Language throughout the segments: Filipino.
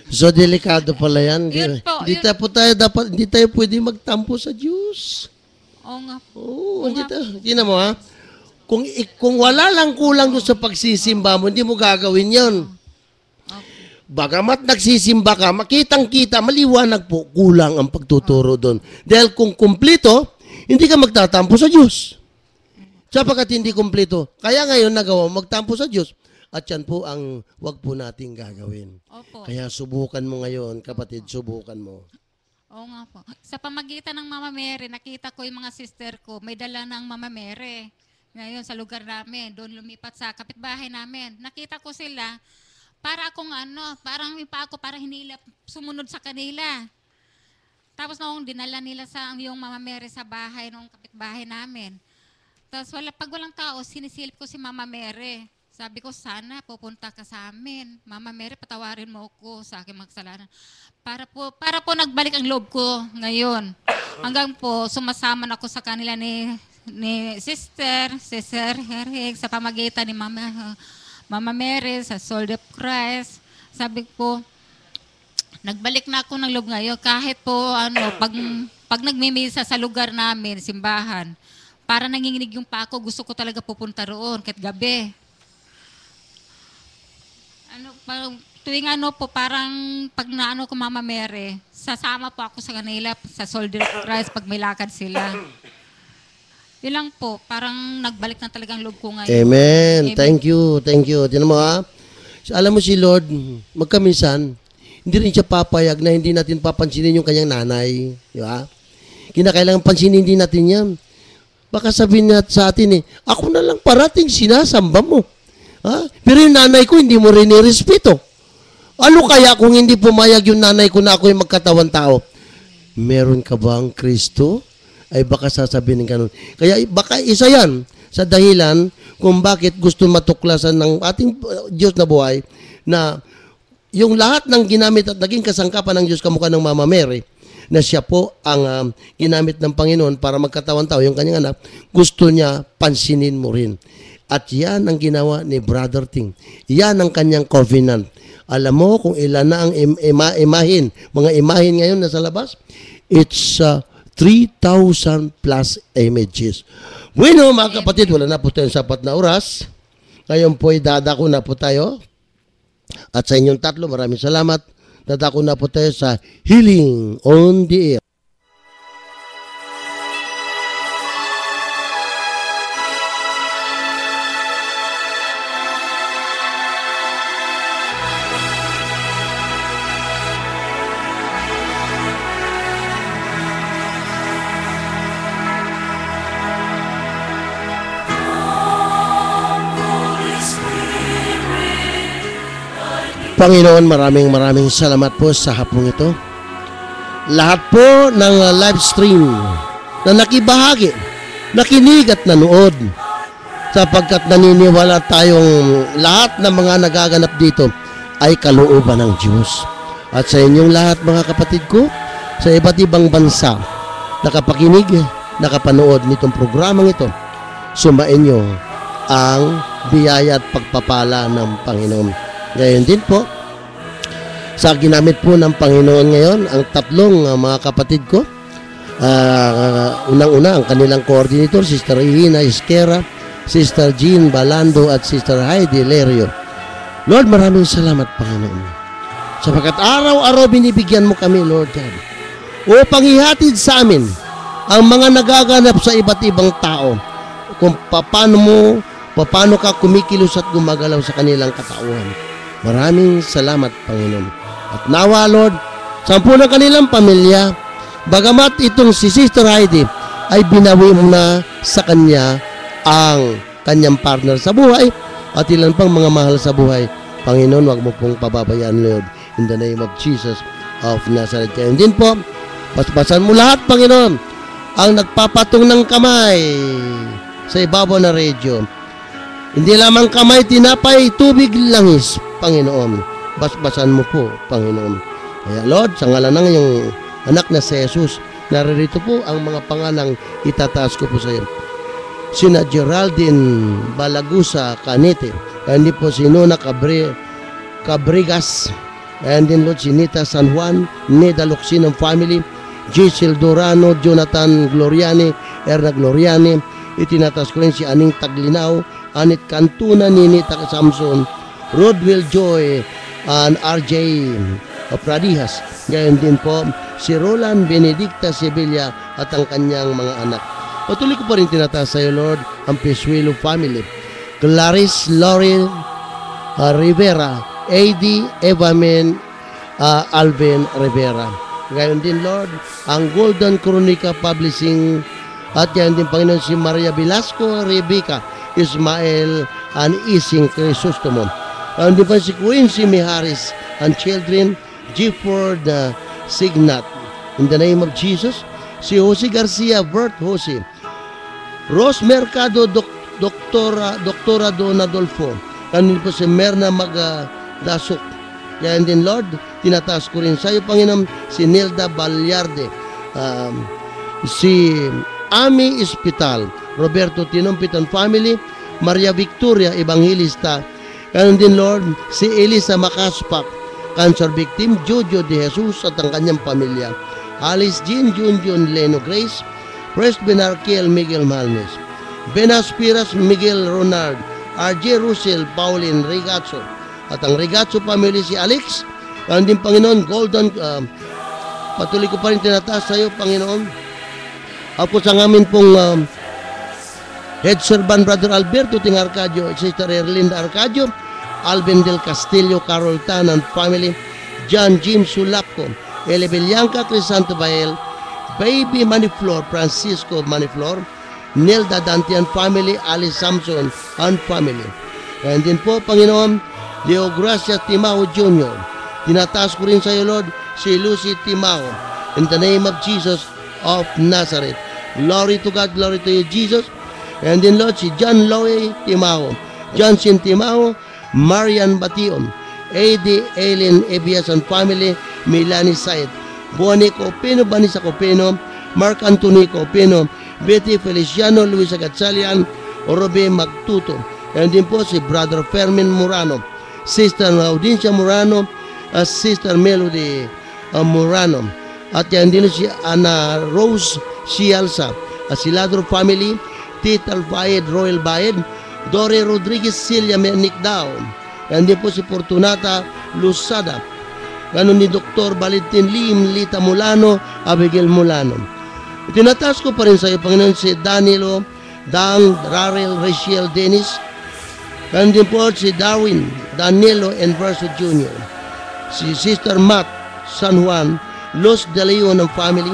So, delikado pala yan. Yun po, Hindi tayo pwede magtampo sa Diyos. Oo nga po. Oo, hindi tayo. Tingnan mo ha. Kung wala lang kulang doon sa pagsisimba mo, hindi mo gagawin yon. Bagamat nagsisimba ka, makitang-kita, maliwanag po, kulang ang pagtuturo doon. Dahil kung kumplito, hindi ka magtatampo sa Diyos. Sapagkat hindi kumplito. Kaya ngayon nagawa magtampo sa Diyos. At yan po ang wag po nating gagawin. Opo. Kaya subukan mo ngayon, kapatid, subukan mo. Oo nga po. Sa pamagitan ng Mama Mary, nakita ko yung mga sister ko, may dala ng Mama Mary. Ngayon sa lugar namin, doon lumipat sa kapitbahay namin. Nakita ko sila, para akong parang yung pa ako, para hinilap, sumunod sa kanila. Tapos noong dinala nila yung Mama Mary sa bahay, nung kapitbahay namin. Tapos pag walang tao, sinisilip ko si Mama Mary. Sabi ko, sana pupunta ka sa amin. Mama Mary, patawarin mo ako sa aking magsalanan. Para po nagbalik ang loob ko ngayon. Hanggang po, sumasama na ako sa kanila ni Sister Herrig, sa pamagitan ni Mama Mary, sa Soul of Christ. Sabi ko, nagbalik na ako ng loob ngayon. Kahit po, pag nagmimisa sa lugar namin, simbahan, para nanginginig yung pako, gusto ko talaga pupunta roon, kahit gabi. Tuwing parang pag naano ko Mama Mary, sasama po ako sa kanila sa Soldier of Christ pag may lakad sila. Yun lang po, parang nagbalik na talagang loob ko ngayon. Amen. Thank you. Tinan mo ha. Alam mo si Lord, magkaminsan, hindi rin siya papayag na hindi natin papansinin yung kanyang nanay. Di ba? Kinakailangan pansinin din natin yan. Baka sabihin niya sa atin ako na lang parating sinasamba mo. Ha? Pero yung nanay ko, hindi mo rin nirespeto. Ano kaya kung hindi pumayag yung nanay ko na ako yung magkatawan tao? Meron ka bang Kristo? Ay baka sasabihin ng ganun. Kaya baka isa yan sa dahilan kung bakit gusto matuklasan ng ating Diyos na buhay na yung lahat ng ginamit at naging kasangkapan ng Diyos kamukha ng Mama Mary, na siya po ang ginamit ng Panginoon para magkatawan tao, yung kanyang anak, gusto niya pansinin mo rin. At yan ang ginawa ni Brother Ting. Yan ang kanyang covenant. Alam mo kung ilan na ang imahin, mga imahin ngayon na sa labas? It's 3,000 plus images. Bueno, mga kapatid, wala na po tayong sapat na oras. Ngayon po, dadako na po tayo. At sa inyong tatlo, maraming salamat. Dadako na po tayo sa Healing on the Air. Panginoon, maraming salamat po sa hapong ito. Lahat po ng live stream na nakibahagi, nakinig at nanood, sapagkat naniniwala tayong lahat ng mga nagaganap dito ay kalooban ng Diyos. At sa inyong lahat mga kapatid ko, sa iba't ibang bansa, nakapakinig, nakapanood nitong programang ito, sumainyo ang biyaya at pagpapala ng Panginoon. Gayon din po, sa ginamit po ng Panginoon ngayon, ang tatlong mga kapatid ko, unang-una, ang kanilang coordinator, Sister Irina Isquera, Sister Jean Balando, at Sister Heidi Lerio. Lord, maraming salamat, Panginoon. Sapagkat araw-araw binibigyan mo kami, Lord God, upang ihatid sa amin ang mga nagaganap sa iba't ibang tao, kung paano ka kumikilos at gumagalaw sa kanilang katauhan. Maraming salamat, Panginoon. At nawa, Lord, sampu ng kanilang pamilya, bagamat itong si Sister Heidi ay binawi mo na sa kanya ang kanyang partner sa buhay at ilan pang mga mahal sa buhay. Panginoon, wag mo pong pababayaan, Lord, in the name of Jesus of Nazareth. Kaya din po, paspasan mo lahat, Panginoon, ang nagpapatong ng kamay sa ibabaw na radyo. Hindi lamang kamay, tinapay, tubig, langis, Panginoon. Basbasan mo po, Panginoon. Kaya Lord, sa ngalan ng iyong anak na si Jesus, naririto po ang mga pangalang itataas ko po sa iyo. Sina Geraldine Balagusa Canete, hindi po si Nona Cabrigas, And then Lord, si Nita San Juan, Neda Locsin and family, Giselle Dorano, Jonathan Gloriani, Erna Gloriani, itinatas ko rin si Aning Taglinaw, Anit Cantuna, Nita Samson, Rodwell Joy, and RJ Pradihas. Gayon din po si Roland Benedicta Sevilla at ang kanyang mga anak. Patuloy ko pa rin tinataas sa iyo, Lord, ang Pesuelo family. Clarice Lauren Rivera, AD Evamen Alvin Rivera. Gayon din, Lord, ang Golden Chronica Publishing at gayon din, Panginoon, si Maria Velasco, Rebecca, Ismael, and Ising Crisostomo. Gayon din pa si Quincy Miharis and children, Gifford Signat. In the name of Jesus, si Jose Garcia, Bert Jose, Rose Mercado, Doktora Don Adolfo, gayon din po si Merna Magdasok. Gayon din, Lord, tinataas ko rin sa iyo, Panginoon, si Nilda Balyarde, si Ami Espital, Roberto Tinompitan family, Maria Victoria Evangelista, gayon din, Lord, si Elisa Makaspak, cancer victim, Jojo de Jesus at ang kanyang pamilya, Alice Jean Junjun Leno Grace, Pres Benarkiel Miguel Malnes, Benaspiras Miguel Ronald, RJ Russell Pauline Rigazzo, at ang Rigazzo family, si Alex, gayon din, Panginoon, Golden, patuloy ko pa rin tinataas sa iyo, Panginoon. Ako sa ngamin pong Head Servant Brother Alberto Ting Arcadio, Sister Erlinda Arcadio, Alvin del Castillo, Carol Tan and family, John Jim Sulapco, Elebelianca Crisanto Bael, Baby Maniflor, Francisco Maniflor, Nelda Dantian family, Alice Samson and family. And din po, Panginoon, Leo Gracia Timao Jr. Tinataas ko rin sa iyo, Lord, si Lucy Timao. In the name of Jesus of Nazareth. Glory to God, glory to you, Jesus. And then, Lord, si John Loe Timao, Johnson Timao, Marian Bation, A.D. Eileen Ebias and family, Milani Said, Bonnie Copeno, Vanessa Copeno, Mark Anthony Copeno, Betty Feliciano, Luisa Gatsalian, Orobe Magtuto. And din po si Brother Fermin Murano, Sister Audincia Murano, Sister Melody Murano. At yan din si Ana Rose Sialsa, Asiladro family, Tital Bayed, Royal Bayed, Dore Rodriguez Celia Menik Dao. Yan din po si Fortunata Lusada. Ganon ni Dr. Valentin Lim, Lita Mulano, Abigail Mulano. Tinataas ko pa rin sa iyo, Panginoon, si Danilo, Dang, Rarel, Rachel, Dennis. Ganon din po si Darwin, Danilo, and Verso Jr. Si Sister Matt San Juan, Los De Leon and family.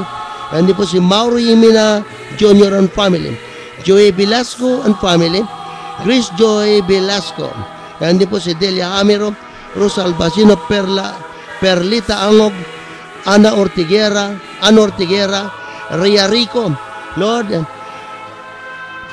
Ganon din po si Mauro Yimina Jr. and family. Joey Velasco and family. Chris Joy Velasco. Ganon din po si Delia Hamero, Rosa Albacino, Perlita Angog, Ana Ortiguera, Ria Rico. Lord,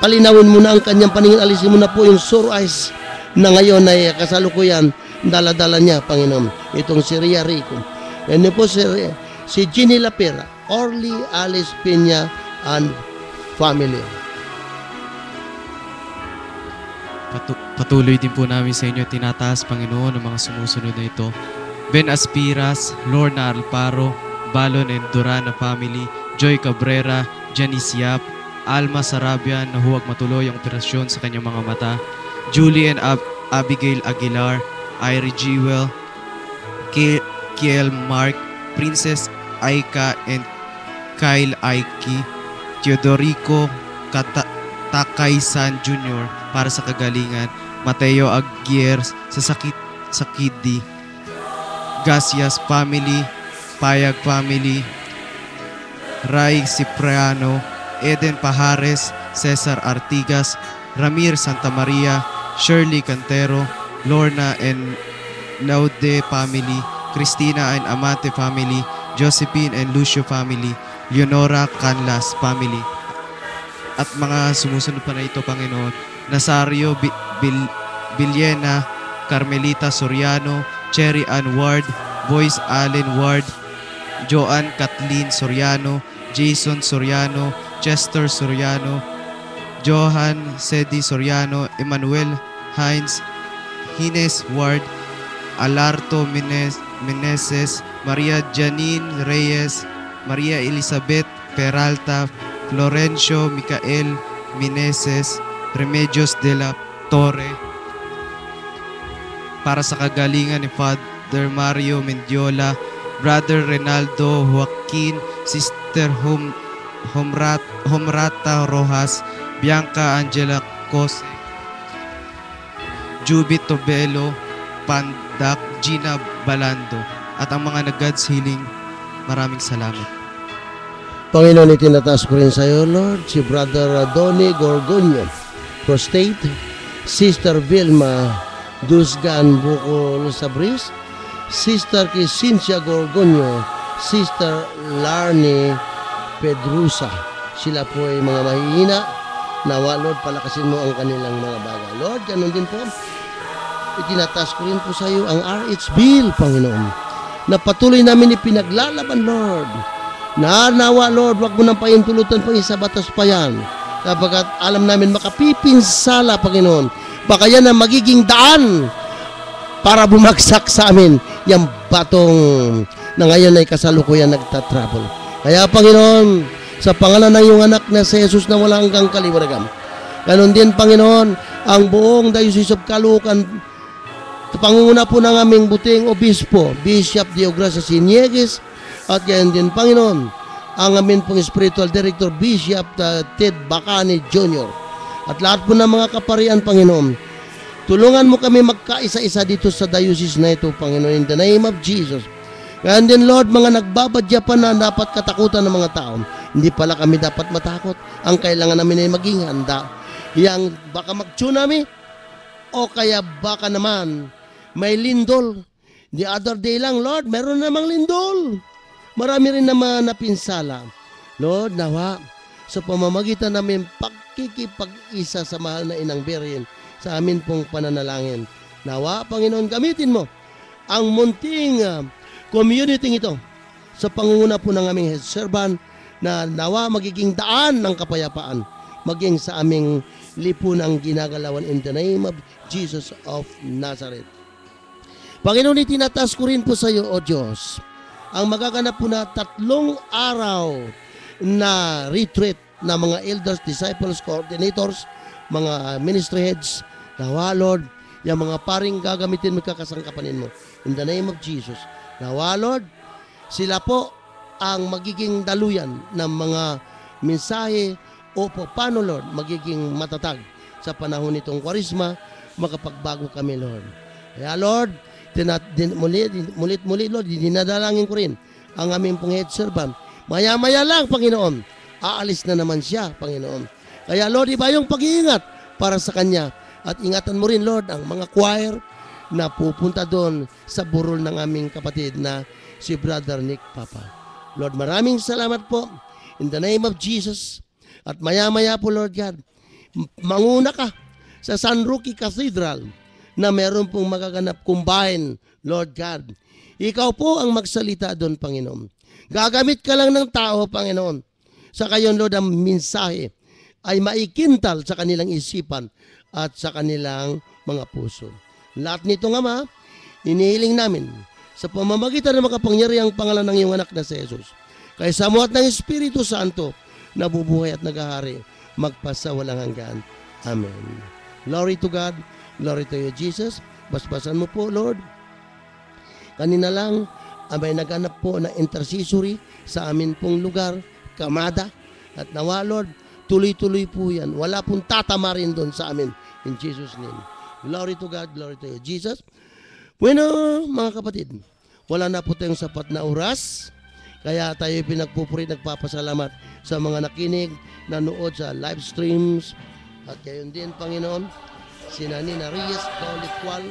palinawin mo na ang kanyang paningin, alisin mo na po yung sore eyes na ngayon ay kasalukuyan, dala-dala niya, Panginoon, itong si Ria Rico. Yan po si Ginny Lapera, Orly Alice Peña and family. Patuloy din po namin sa inyo tinataas, Panginoon, ang mga sumusunod na ito. Ben Aspiras, Lorna Alparo, Balon and Durana family, Joy Cabrera, Janice Yap, Alma Sarabian na huwag matuloy ang operasyon sa kanyang mga mata, Julie and Abigail Aguilar, Irie Jewel, Kiel Mark, Princess Aika and Kyle Aiki, Teodorico Takaysan Jr. para sa kagalingan, Mateo Aguirre sa Sakidi, Gasias family, Payag family, Ray Cipriano, Eden Pajares, Cesar Artigas, Ramir Santa Maria, Shirley Cantero, Lorna and Laude family, Cristina and Amate family, Josephine and Lucio family, Leonora Canlas family. At mga sumusunod pa na ito, Panginoon, Nazario Villena, Carmelita Soriano, Cherry Ann Ward, Boyce Allen Ward, Joanne Kathleen Soriano, Jason Soriano, Chester Soriano, Johan Sedi Soriano, Emmanuel Hines, Hines Ward, Alarto Meneses, Maria Janine Reyes, Maria Elizabeth Peralta, Florencio Micael Meneses, Remedios de la Torre, para sa kagalingan ni Father Mario Mendiola, Brother Renaldo Joaquin, Sister Homrata Rojas, Bianca Angela Cose, Jubit Tobelo Pandak, Gina Balando, at ang mga nag-God's Healing. Maraming salamat. Panginoon, itinataas ko rin sa iyo, Lord, si Brother Donny Gorgonio, prostate, Sister Vilma Dusgan Bukol Sabris, Sister Cynthia Gorgonio, Sister Larnie Pedrusa. Sila po ay mga mahihina. Nawa, Lord, palakasin mo ang kanilang mga bagay. Lord, ganun din po. Itinatas ko rin po sa iyo ang RH bill, Panginoon, na patuloy namin ipinaglalaban, Lord. Nawa, Lord, wag mo nang paintulutan pang isa batas pa yan. Kapag alam namin makapipinsala, Panginoon, baka yan ang magiging daan para bumagsak sa amin yung batong na ngayon ay kasalukuyan nagtatravel. Kaya, Panginoon, sa pangalan ng iyong anak na si Jesus na walang hanggang kaliwanagan, ganon din, Panginoon, ang buong Diocese of Caloocan, pangunguna po ng aming buting obispo, Bishop Deogracia Siniegues, at gayon din, Panginoon, ang aming pong spiritual director, Bishop Ted Bacani Jr., at lahat po ng mga kaparian, Panginoon, tulungan mo kami magkaisa-isa dito sa diocese na ito, Panginoon, in the name of Jesus. Gayon din, Lord, mga nagbabadya pa na dapat katakutan ng mga tao, hindi pala kami dapat matakot. Ang kailangan namin ay maging handa. Yang baka mag-tsunami o kaya baka naman may lindol. The other day lang, Lord, meron namang lindol. Marami rin naman napinsala. Lord, nawa, sa pamamagitan namin pagkikipag-isa sa mahal na Inang Birhen sa amin pong pananalangin. Nawa, Panginoon, gamitin mo ang munting community ito sa pangunguna po ng aming head servant, na nawa magiging daan ng kapayapaan maging sa aming lipunang ginagalawan in the name of Jesus of Nazareth. Panginoon, itinataas ko rin po sa iyo, O Diyos, ang magaganap po na 3 araw na retreat na mga elders, disciples, coordinators, mga ministry heads. Nawa, Lord, yung mga paring gagamitin mo, kakasangkapanin mo in the name of Jesus. Nawa, Lord, sila po ang magiging daluyan ng mga mensahe o paano, Lord, magiging matatag sa panahon nitong Kwaresma, makapagbago kami, Lord. Kaya, Lord, muli, Lord, dinadalangin ko rin ang aming pong head servant. Maya-maya lang, Panginoon, aalis na naman siya, Panginoon. Kaya, Lord, iba yung pag-iingat para sa kanya. At ingatan mo rin, Lord, ang mga choir na pupunta doon sa burol ng aming kapatid na si Brother Nick Papa. Lord, maraming salamat po in the name of Jesus. At maya-maya po, Lord God, manguna ka sa San Roque Cathedral na meron pong magaganap combine, Lord God. Ikaw po ang magsalita doon, Panginoon. Gagamit ka lang ng tao, Panginoon. Sa kayon, Lord, ang mensahe ay maikintal sa kanilang isipan at sa kanilang mga puso. Lahat nito nga, Ma, inihiling namin sa pamamagitan ng makapangyarihang pangalan ng iyong anak na si Jesus. Kaya sa muhat ng Espiritu Santo, nabubuhay at naghahari, magpasawalang hanggan. Amen. Glory to God. Glory to you, Jesus. Basbasan mo po, Lord. Kanina lang, may naganap po na intercessory sa amin pong lugar, Kamada. At nawa, Lord, tuloy-tuloy po yan. Wala pong tatama rin doon sa amin. In Jesus' name. Glory to God. Glory to you, Jesus. Bueno, mga kapatid, wala na po tayong sapat na oras. Kaya tayo pinagpupuri, nagpapasalamat sa mga nakinig, nanood sa live streams. At gayon din, Panginoon, si Nina Reyes, Dolly Cual,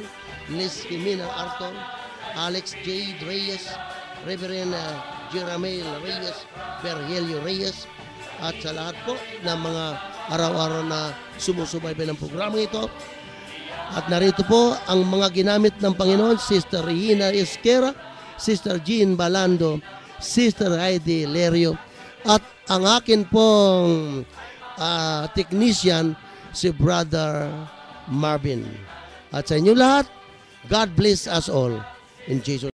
Liz Jimena Arthur, Alex J. Reyes, Reverend Jeramel Reyes, Bergelio Reyes, at sa lahat po ng mga araw-araw na sumusubaybay ng programa ito. At narito po ang mga ginamit ng Panginoon, Sister Regina Esquera, Sister Jean Balando, Sister Heidi Lerio, at ang akin pong technician, si Brother Marvin. At sa inyo lahat, God bless us all. In Jesus'